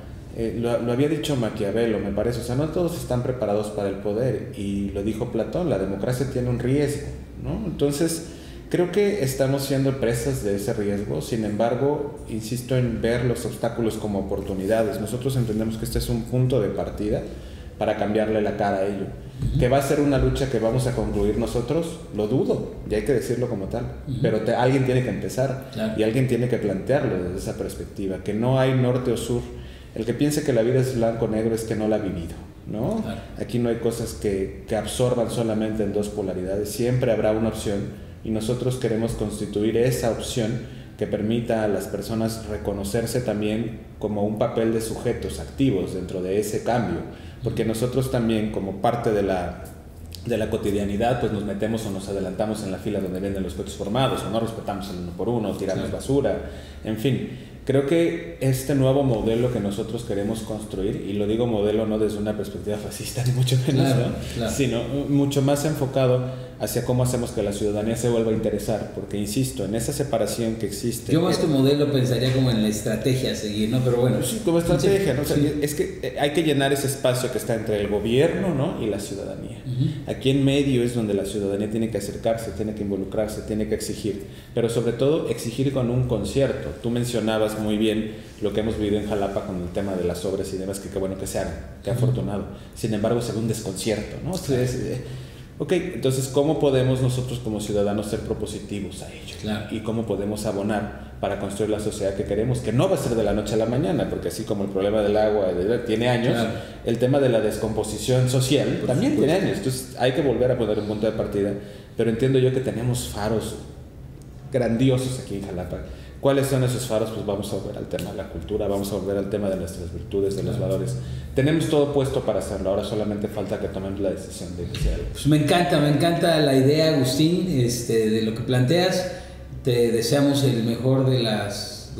lo había dicho Maquiavelo, me parece, o sea, no todos están preparados para el poder, y lo dijo Platón, la democracia tiene un riesgo, ¿no? Entonces, creo que estamos siendo presas de ese riesgo. Sin embargo, insisto en ver los obstáculos como oportunidades. Nosotros entendemos que este es un punto de partida para cambiarle la cara a ello. ¿Que va a ser una lucha que vamos a concluir nosotros? Lo dudo, y hay que decirlo como tal. Pero alguien tiene que empezar, claro, y alguien tiene que plantearlo desde esa perspectiva, que no hay norte o sur. El que piense que la vida es blanco o negro es que no la ha vivido, ¿no? Claro. Aquí no hay cosas que absorban solamente en dos polaridades. Siempre habrá una opción, y nosotros queremos constituir esa opción que permita a las personas reconocerse también como un papel de sujetos activos dentro de ese cambio, porque nosotros también, como parte de la cotidianidad, pues nos metemos o nos adelantamos en la fila donde venden los coches formados, o no respetamos el uno por uno, tiramos basura, en fin. Creo que este nuevo modelo que nosotros queremos construir, y lo digo modelo no desde una perspectiva fascista ni mucho menos, claro, ¿no? Claro, sino mucho más enfocado hacia cómo hacemos que la ciudadanía se vuelva a interesar, porque insisto, en esa separación que existe. Yo más que modelo pensaría como en la estrategia a seguir, ¿no? Pero bueno. Sí, como estrategia, ¿no? O sea, es que hay que llenar ese espacio que está entre el gobierno, ¿no?, y la ciudadanía. Aquí en medio es donde la ciudadanía tiene que acercarse, tiene que involucrarse, tiene que exigir, pero sobre todo exigir con un concierto. Tú mencionabas muy bien lo que hemos vivido en Jalapa con el tema de las obras y demás, que qué bueno que se hagan, qué afortunado. Sin embargo, se ve un desconcierto, ¿no? Ok, entonces, ¿cómo podemos nosotros como ciudadanos ser propositivos a ello? Claro. Y cómo podemos abonar para construir la sociedad que queremos, que no va a ser de la noche a la mañana, porque así como el problema del agua tiene años, claro, el tema de la descomposición social también tiene años. Entonces hay que volver a poner un punto de partida, pero entiendo yo que tenemos faros grandiosos aquí en Jalapa. ¿Cuáles son esos faros? Pues vamos a volver al tema de la cultura, vamos a volver al tema de nuestras virtudes, de los valores. Tenemos todo puesto para hacerlo, ahora solamente falta que tomemos la decisión de que sea algo. Pues me encanta la idea, Agustín, de lo que planteas. Te deseamos el mejor de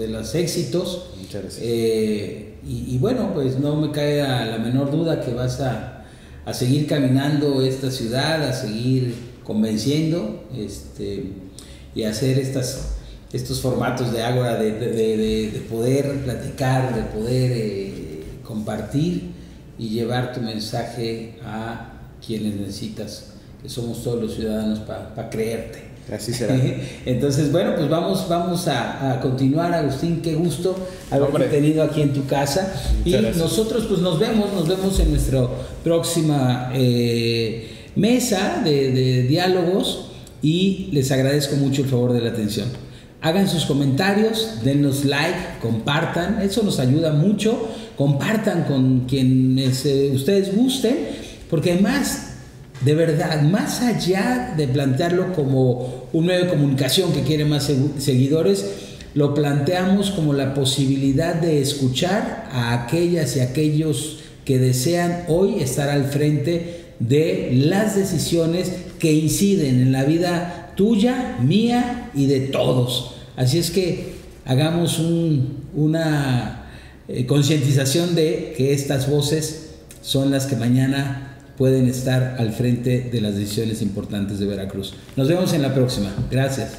los éxitos. Muchas gracias. Y bueno, pues no me cae a la menor duda que vas a seguir caminando esta ciudad, a seguir convenciendo, y hacer estos formatos de ágora, de poder platicar, de poder compartir y llevar tu mensaje a quienes necesitas, que somos todos los ciudadanos para creerte. Así será. Entonces, bueno, pues vamos a continuar, Agustín. Qué gusto haberte tenido aquí en tu casa. Muchas gracias. Nosotros pues nos vemos en nuestra próxima mesa de diálogos, y les agradezco mucho el favor de la atención. Hagan sus comentarios, denos like, compartan, eso nos ayuda mucho. Compartan con quienes ustedes gusten, porque además, de verdad, más allá de plantearlo como un medio de comunicación que quiere más seguidores, lo planteamos como la posibilidad de escuchar a aquellas y aquellos que desean hoy estar al frente de las decisiones que inciden en la vida tuya, mía y de todos. Así es que hagamos una concientización de que estas voces son las que mañana pueden estar al frente de las decisiones importantes de Veracruz. Nos vemos en la próxima. Gracias.